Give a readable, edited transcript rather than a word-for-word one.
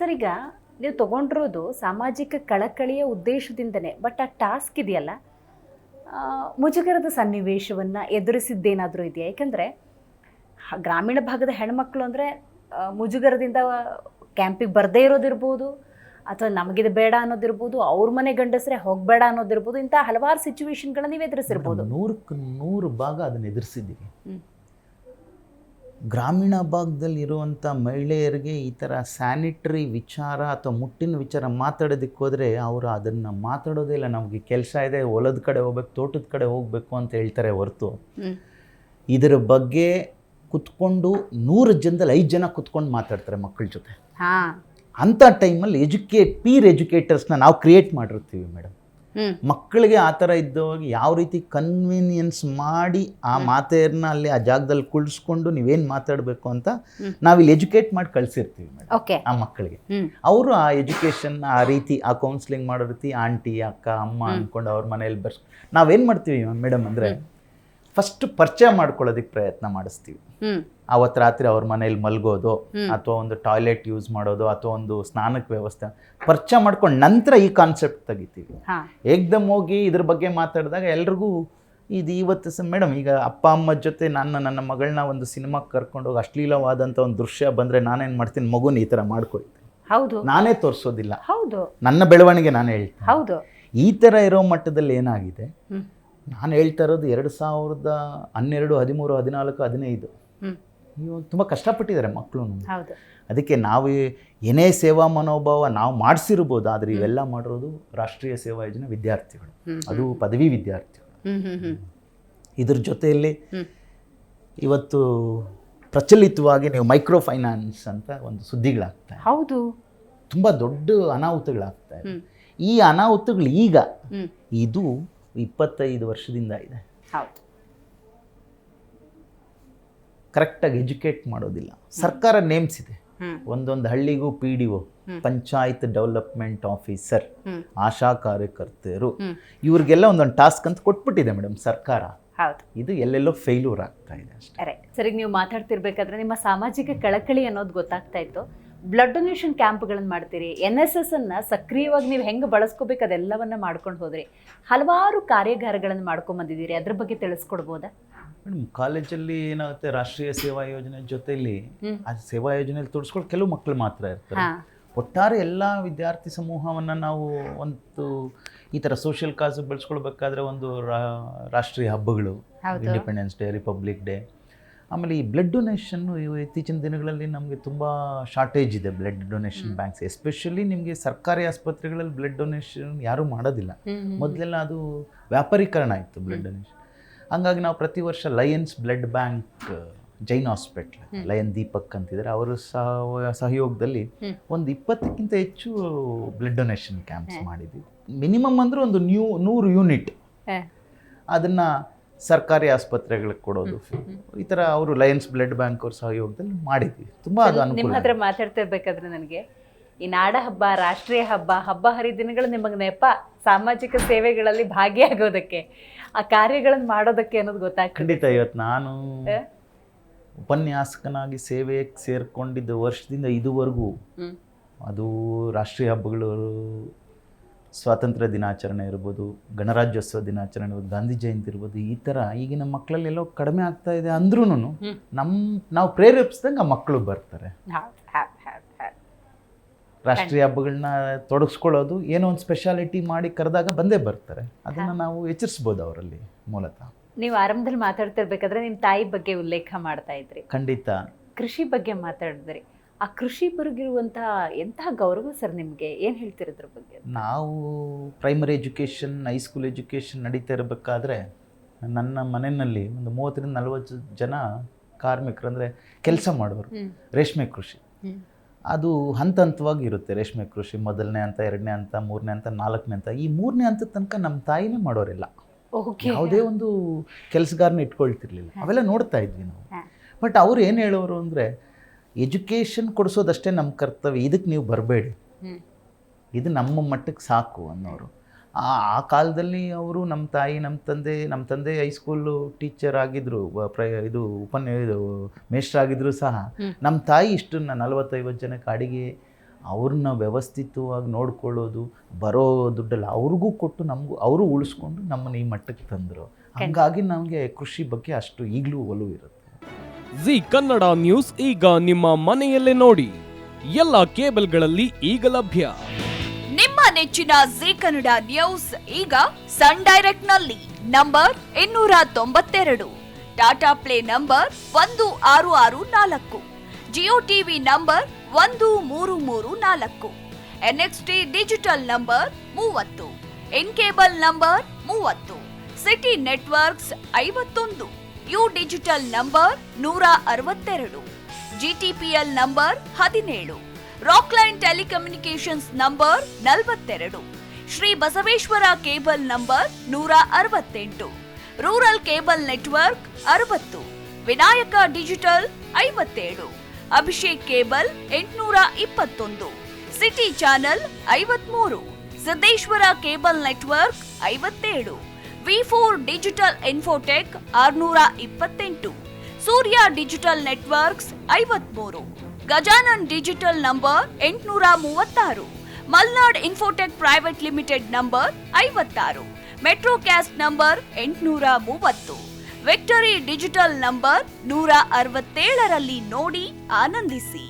Sir, ಈಗ ನೀವು ತಗೊಂಡಿರೋದು ಸಾಮಾಜಿಕ ಕಳಕಳಿಯ ಉದ್ದೇಶದಿಂದನೇ, ಬಟ್ ಆ ಟಾಸ್ಕ್ ಇದೆಯಲ್ಲ, ಮುಜುಗರದ ಸನ್ನಿವೇಶವನ್ನು ಎದುರಿಸಿದ್ದೇನಾದರೂ ಇದೆಯಾ? ಯಾಕಂದರೆ ಗ್ರಾಮೀಣ ಭಾಗದ ಹೆಣ್ಮಕ್ಳು ಅಂದರೆ ಮುಜುಗರದಿಂದ ಕ್ಯಾಂಪಿಗೆ ಬರದೇ ಇರೋದಿರ್ಬೋದು, ಅಥವಾ ನಮಗಿದು ಬೇಡ ಅನ್ನೋದಿರ್ಬೋದು, ಅವ್ರ ಮನೆ ಗಂಡಸರೇ ಹೋಗಬೇಡ ಅನ್ನೋದಿರ್ಬೋದು, ಇಂಥ ಹಲವಾರು ಸಿಚುವೇಶನ್ಗಳನ್ನ ನೀವು ಎದುರಿಸಿರ್ಬೋದು. 100ಕ್ಕೆ 100 ಭಾಗ ಅದನ್ನು ಎದುರಿಸಿದ್ದೀವಿ. ಗ್ರಾಮೀಣ ಭಾಗದಲ್ಲಿ ಇರುವಂಥ ಮಹಿಳೆಯರಿಗೆ ಈ ಥರ ಸ್ಯಾನಿಟ್ರಿ ವಿಚಾರ ಅಥವಾ ಮುಟ್ಟಿನ ವಿಚಾರ ಮಾತಾಡೋದಕ್ಕೆ ಹೋದರೆ ಅವರು ಅದನ್ನು ಮಾತಾಡೋದೇ ಇಲ್ಲ. ನಮಗೆ ಕೆಲಸ ಇದೆ, ಹೊಲದ ಕಡೆ ಹೋಗ್ಬೇಕು, ತೋಟದ ಕಡೆ ಹೋಗಬೇಕು ಅಂತ ಹೇಳ್ತಾರೆ ಹೊರತು ಇದರ ಬಗ್ಗೆ ಕುತ್ಕೊಂಡು 100 ಜನದಲ್ಲಿ 5 ಜನ ಕುತ್ಕೊಂಡು ಮಾತಾಡ್ತಾರೆ ಮಕ್ಕಳ ಜೊತೆ. ಅಂಥ ಟೈಮಲ್ಲಿ ಪೀರ್ ಎಜುಕೇಟರ್ಸ್ನ ನಾವು ಕ್ರಿಯೇಟ್ ಮಾಡಿರ್ತೀವಿ ಮೇಡಮ್. ಮಕ್ಕಳಿಗೆ ಆ ಥರ ಇದ್ದವಾಗ ಯಾವ ರೀತಿ ಕನ್ವೀನಿಯನ್ಸ್ ಮಾಡಿ ಆ ಮಾತೆಯನ್ನ ಅಲ್ಲಿ ಆ ಜಾಗದಲ್ಲಿ ಕುಳಿಸ್ಕೊಂಡು ನೀವೇನು ಮಾತಾಡಬೇಕು ಅಂತ ನಾವಿಲ್ಲಿ ಎಜುಕೇಟ್ ಮಾಡಿ ಕಳಿಸಿರ್ತೀವಿ ಮೇಡಮ್ ಆ ಮಕ್ಕಳಿಗೆ. ಅವರು ಆ ಎಜುಕೇಷನ್ ಆ ರೀತಿ ಆ ಕೌನ್ಸಿಲಿಂಗ್ ಮಾಡೋ ರೀತಿ ಆಂಟಿ ಅಕ್ಕ ಅಮ್ಮ ಅಂದ್ಕೊಂಡು ಅವ್ರ ಮನೇಲಿ ನಾವೇನು ಮಾಡ್ತೀವಿ ಮೇಡಮ್ ಅಂದರೆ ಫಸ್ಟ್ ಪರಿಚಯ ಮಾಡ್ಕೊಳ್ಳೋದಕ್ಕೆ ಪ್ರಯತ್ನ ಮಾಡಿಸ್ತೀವಿ. ಅವತ್ತು ರಾತ್ರಿ ಅವ್ರ ಮನೇಲಿ ಮಲ್ಗೋದು ಅಥವಾ ಒಂದು ಟಾಯ್ಲೆಟ್ ಯೂಸ್ ಮಾಡೋದು ಅಥವಾ ಒಂದು ಸ್ನಾನಕ್ಕೆ ವ್ಯವಸ್ಥೆ ಪರಿಚಯ ಮಾಡ್ಕೊಂಡು ನಂತರ ಈ ಕಾನ್ಸೆಪ್ಟ್ ತೆಗಿತೀವಿ. ಏಕ್ದಮ್ ಹೋಗಿ ಇದ್ರ ಬಗ್ಗೆ ಮಾತಾಡಿದಾಗ ಎಲ್ರಿಗೂ ಇದು ಇವತ್ತು ಮೇಡಮ್ ಈಗ ಅಪ್ಪ ಅಮ್ಮ ಜೊತೆ ನನ್ನ ಮಗಳನ್ನ ಒಂದು ಸಿನಿಮಾಗೆ ಕರ್ಕೊಂಡೋಗಿ ಅಶ್ಲೀಲವಾದಂಥ ಒಂದು ದೃಶ್ಯ ಬಂದರೆ ನಾನೇನು ಮಾಡ್ತೀನಿ, ಮಗುನ ಈ ಥರ ಮಾಡ್ಕೊಳ್ತೀನಿ. ಹೌದು, ನಾನೇ ತೋರಿಸೋದಿಲ್ಲ. ಹೌದು, ನನ್ನ ಬೆಳವಣಿಗೆ ನಾನು ಹೇಳ್ತೀನಿ. ಹೌದು, ಈ ಥರ ಇರೋ ಮಟ್ಟದಲ್ಲಿ ಏನಾಗಿದೆ, ನಾನು ಹೇಳ್ತಾ ಇರೋದು 2012, 13, 14, 15 ಇವಾಗ ತುಂಬ ಕಷ್ಟಪಟ್ಟಿದ್ದಾರೆ ಮಕ್ಕಳು. ಅದಕ್ಕೆ ನಾವು ಏನೇ ಸೇವಾ ಮನೋಭಾವ ನಾವು ಮಾಡಿಸಿರ್ಬೋದು, ಆದರೆ ಇವೆಲ್ಲ ಮಾಡಿರೋದು ರಾಷ್ಟ್ರೀಯ ಸೇವಾ ಯೋಜನೆ ವಿದ್ಯಾರ್ಥಿಗಳು, ಅದು ಪದವಿ ವಿದ್ಯಾರ್ಥಿಗಳು. ಇದ್ರ ಜೊತೆಯಲ್ಲಿ ಇವತ್ತು ಪ್ರಚಲಿತವಾಗಿ ನೀವು ಮೈಕ್ರೋ ಫೈನಾನ್ಸ್ ಅಂತ ಒಂದು ಸುದ್ದಿಗಳಾಗ್ತಾ ಇದೆ. ಹೌದು, ತುಂಬ ದೊಡ್ಡ ಅನಾಹುತಗಳಾಗ್ತಾ ಇದೆ. ಈ ಅನಾಹುತಗಳು ಈಗ ಇದು 25 ವರ್ಷದಿಂದ ಇದೆ. ಹೌದು, ಕರೆಕ್ಟಾಗಿ ಎಜುಕೇಟ್ ಮಾಡೋದಿಲ್ಲ. ಸರ್ಕಾರ ನೇಮಿಸಿದೆ, ಒಂದೊಂದು ಹಳ್ಳಿಗೂ PDO, ಪಂಚಾಯತ್ ಡೆವಲಪ್ಮೆಂಟ್ ಆಫೀಸರ್, ಆಶಾ ಕಾರ್ಯಕರ್ತರು, ಇವ್ರಿಗೆಲ್ಲ ಒಂದೊಂದು ಟಾಸ್ಕ್ ಅಂತ ಕೊಟ್ಬಿಟ್ಟಿದೆ ಮೇಡಮ್ ಸರ್ಕಾರ. ಹೌದು, ಇದು ಎಲ್ಲೆಲ್ಲೋ ಫೇಲ್ಯೂರ್ ಆಗ್ತಾ ಇದೆ ಅಷ್ಟೇ. ಸರಿ, ನೀವು ಮಾತಾಡ್ತಿರ್ಬೇಕಾದ್ರೆ ನಿಮ್ಮ ಸಾಮಾಜಿಕ ಕಳಕಳಿ ಅನ್ನೋದು ಗೊತ್ತಾಗ್ತಾ ಇತ್ತು. ಬ್ಲಡ್ ಡೊನೇಷನ್ ಕ್ಯಾಂಪ್ಗಳನ್ನು ಮಾಡ್ತೀರಿ, NSS ಅನ್ನು ಸಕ್ರಿಯವಾಗಿ ನೀವು ಹೆಂಗೆ ಬಳಸ್ಕೋಬೇಕು ಅದೆಲ್ಲವನ್ನ ಮಾಡ್ಕೊಂಡು ಹೋದ್ರಿ, ಹಲವಾರು ಕಾರ್ಯಾಗಾರಗಳನ್ನು ಮಾಡ್ಕೊಂಬಂದಿದ್ದೀರಿ, ಅದ್ರ ಬಗ್ಗೆ ತಿಳಿಸ್ಕೊಡ್ಬೋದಾ? ಮೇಡಮ್, ಕಾಲೇಜಲ್ಲಿ ಏನಾಗುತ್ತೆ, ರಾಷ್ಟ್ರೀಯ ಸೇವಾ ಯೋಜನೆ ಜೊತೆಯಲ್ಲಿ ಆ ಸೇವಾ ಯೋಜನೆಯಲ್ಲಿ ತೊಡಸ್ಕೊಂಡು ಕೆಲವು ಮಕ್ಕಳು ಮಾತ್ರ ಇರ್ತಾರೆ. ಒಟ್ಟಾರೆ ಎಲ್ಲ ವಿದ್ಯಾರ್ಥಿ ಸಮೂಹವನ್ನು ನಾವು ಒಂದು ಈ ಥರ ಸೋಷಿಯಲ್ ಕಾಸ್ ಬೆಳೆಸ್ಕೊಳ್ಬೇಕಾದ್ರೆ ಒಂದು ರಾಷ್ಟ್ರೀಯ ಹಬ್ಬಗಳು, ಇಂಡಿಪೆಂಡೆನ್ಸ್ ಡೇ, ರಿಪಬ್ಲಿಕ್ ಡೇ, ಆಮೇಲೆ ಈ ಬ್ಲಡ್ ಡೊನೇಷನ್ನು ಇತ್ತೀಚಿನ ದಿನಗಳಲ್ಲಿ ನಮಗೆ ತುಂಬ ಶಾರ್ಟೇಜ್ ಇದೆ. ಬ್ಲಡ್ ಡೊನೇಷನ್ ಬ್ಯಾಂಕ್ಸ್ ಎಸ್ಪೆಷಲಿ ನಿಮಗೆ ಸರ್ಕಾರಿ ಆಸ್ಪತ್ರೆಗಳಲ್ಲಿ ಬ್ಲಡ್ ಡೊನೇಷನ್ ಯಾರೂ ಮಾಡೋದಿಲ್ಲ. ಮೊದಲೆಲ್ಲ ಅದು ವ್ಯಾಪಾರೀಕರಣ ಇತ್ತು ಬ್ಲಡ್ ಡೊನೇಷನ್. ಹಂಗಾಗಿ ನಾವು ಪ್ರತಿ ವರ್ಷ Lions blood bank, Jain hospital, lion Deepak ಅಂತಿದ್ದಾರೆ, ಅವರ ಸಹಯೋಗದಲ್ಲಿ ಒಂದು 20ಕ್ಕಿಂತ ಹೆಚ್ಚು ಬ್ಲಡ್ ಡೊನೇಷನ್ ಕ್ಯಾಂಪ್ಸ್ ಮಾಡಿದ್ವಿ. ಮಿನಿಮಮ್ ಅಂದರೆ ಒಂದು 100 ಯೂನಿಟ್ ಅದನ್ನು ಸರ್ಕಾರಿ ಆಸ್ಪತ್ರೆಗಳಿಗೆ ಕೊಡೋದು, ಈ ಥರ ಅವರು ಲಯನ್ಸ್ ಬ್ಲಡ್ ಬ್ಯಾಂಕ್ ಅವ್ರ ಸಹಯೋಗದಲ್ಲಿ ಮಾಡಿದ್ವಿ. ತುಂಬ ಅದು ಅನುಕೂಲ. ನಿಮ್ಮ ಹತ್ರ ಮಾತಾಡ್ತಿರ್ಬೇಕಾದ್ರೆ ನನಗೆ ಈ ನಾಡ ಹಬ್ಬ, ರಾಷ್ಟ್ರೀಯ ಹಬ್ಬ ಹರಿದಿನಗಳು ನಿಮಗೆ ನೆಪ ಸಾಮಾಜಿಕ ಸೇವೆಗಳಲ್ಲಿ ಭಾಗಿಯಾಗೋದಕ್ಕೆ, ಆ ಕಾರ್ಯಗಳನ್ನು ಮಾಡೋದಕ್ಕೆ ಅನ್ನೋದು ಗೊತ್ತಾಗ್ತದೆ. ಖಂಡಿತ. ಇವತ್ತು ನಾನು ಉಪನ್ಯಾಸಕನಾಗಿ ಸೇವೆಗೆ ಸೇರ್ಕೊಂಡಿದ್ದ ವರ್ಷದಿಂದ ಇದುವರೆಗೂ ಅದು ರಾಷ್ಟ್ರೀಯ ಹಬ್ಬಗಳು, ಸ್ವಾತಂತ್ರ್ಯ ದಿನಾಚರಣೆ ಇರ್ಬೋದು, ಗಣರಾಜ್ಯೋತ್ಸವ ದಿನಾಚರಣೆ ಇರ್ಬೋದು, ಗಾಂಧಿ ಜಯಂತಿ ಇರ್ಬೋದು, ಈ ಥರ ಈಗಿನ ಮಕ್ಕಳಲ್ಲಿ ಎಲ್ಲೋ ಕಡಿಮೆ ಆಗ್ತಾ ಇದೆ ಅಂದ್ರೂ ನಾವು ಪ್ರೇರೇಪಿಸಿದಂಗೆ ಆ ಮಕ್ಕಳು ಬರ್ತಾರೆ. ರಾಷ್ಟ್ರೀಯ ಹಬ್ಬಗಳನ್ನ ತೊಡಗಿಸ್ಕೊಳ್ಳೋದು, ಏನೋ ಒಂದು ಸ್ಪೆಷಾಲಿಟಿ ಮಾಡಿ ಕರೆದಾಗ ಬಂದೇ ಬರ್ತಾರೆ. ಅದನ್ನು ನಾವು ಎಚ್ಚರಿಸ್ಬೋದು ಅವರಲ್ಲಿ ಮೂಲತಃ. ನೀವು ಆರಂಭದಲ್ಲಿ ಮಾತಾಡ್ತಿರ್ಬೇಕಾದ್ರೆ ನಿಮ್ಮ ತಾಯಿ ಬಗ್ಗೆ ಉಲ್ಲೇಖ ಮಾಡ್ತಾ ಇದ್ರಿ. ಖಂಡಿತ. ಕೃಷಿ ಬಗ್ಗೆ ಮಾತಾಡಿದ್ರಿ. ಆ ಕೃಷಿ ಬರುಗಿರುವಂತಹ ಎಂತಹ ಗೌರವ ಸರ್ ನಿಮಗೆ, ಏನು ಹೇಳ್ತಿರೋದ್ರ ಬಗ್ಗೆ? ನಾವು ಪ್ರೈಮರಿ ಎಜುಕೇಷನ್, ಹೈಸ್ಕೂಲ್ ಎಜುಕೇಷನ್ ನಡೀತಾ ಇರಬೇಕಾದ್ರೆ ನನ್ನ ಮನೆಯಲ್ಲಿ ಒಂದು 30-40 ಜನ ಕಾರ್ಮಿಕರು, ಅಂದರೆ ಕೆಲಸ ಮಾಡೋರು, ರೇಷ್ಮೆ ಕೃಷಿ. ಅದು ಹಂತ ಹಂತವಾಗಿ ಇರುತ್ತೆ. ರೇಷ್ಮೆ ಕೃಷಿ 1ನೇ ಹಂತ, 2ನೇ ಹಂತ, 3ನೇ ಹಂತ, 4ನೇ ಹಂತ. ಈ 3ನೇ ಹಂತದ ತನಕ ನಮ್ಮ ತಾಯಿನೇ ಮಾಡೋರಿಲ್ಲ, ಯಾವುದೇ ಒಂದು ಕೆಲಸಗಾರನ ಇಟ್ಕೊಳ್ತಿರ್ಲಿಲ್ಲ. ಅವೆಲ್ಲ ನೋಡ್ತಾ ಇದ್ವಿ ನಾವು. ಬಟ್ ಅವ್ರು ಏನು ಹೇಳೋರು ಅಂದರೆ, ಎಜುಕೇಷನ್ ಕೊಡಿಸೋದಷ್ಟೇ ನಮ್ಮ ಕರ್ತವ್ಯ, ಇದಕ್ಕೆ ನೀವು ಬರಬೇಡಿ, ಇದು ನಮ್ಮ ಮಟ್ಟಕ್ಕೆ ಸಾಕು ಅನ್ನೋರು. ಆ ಕಾಲದಲ್ಲಿ ಅವರು ನಮ್ಮ ತಾಯಿ, ನಮ್ಮ ತಂದೆ ಹೈಸ್ಕೂಲು ಟೀಚರ್ ಆಗಿದ್ದರು, ಮೇಷ್ಟ್ರಾಗಿದ್ದರೂ ಸಹ ನಮ್ಮ ತಾಯಿ ಇಷ್ಟನ್ನು 40-50 ಜನಕ್ಕೆ ಅಡಿಗೆ ಅವ್ರನ್ನ ವ್ಯವಸ್ಥಿತವಾಗಿ ನೋಡ್ಕೊಳ್ಳೋದು, ಬರೋ ದುಡ್ಡಲ್ಲ ಅವ್ರಿಗೂ ಕೊಟ್ಟು ನಮಗೂ ಅವರು ಉಳಿಸ್ಕೊಂಡು ನಮ್ಮನ್ನು ಈ ಮಟ್ಟಕ್ಕೆ ತಂದರು. ಹಾಗಾಗಿ ನಮಗೆ ಕೃಷಿ ಬಗ್ಗೆ ಅಷ್ಟು ಈಗಲೂ ಒಲವು ಇರುತ್ತೆ. ಜಿ ಕನ್ನಡ ನ್ಯೂಸ್ ಈಗ ನಿಮ್ಮ ಮನೆಯಲ್ಲೇ ನೋಡಿ, ಎಲ್ಲ ಕೇಬಲ್ಗಳಲ್ಲಿ ಈಗ ಲಭ್ಯ. ನಿಮ್ಮ ನೆಚ್ಚಿನ ಜಿ ಕನ್ನಡ ನ್ಯೂಸ್ ಈಗ ಸನ್ ಡೈರೆಕ್ಟ್ ನಲ್ಲಿ number 292, Tata play number 1664, Jio TV number 1334, NXT digital number 30, in cable number 30, city networks 51, U digital number 162, GTPL number 17, Rockline telecommunications number 42, Shri Basaveshwara cable number 168, rural cable network 60, Vinayaka digital 57, Abhishek cable 821, city channel 53, Siddeshwara cable network 57, V4 digital Infotech 628, Surya digital networks 53, Gajanan digital number 836, Malnad Infotech private limited number 56, Metrocast number 830, Victory Digital number 167ರಲ್ಲಿ ನೋಡಿ ಆನಂದಿಸಿ.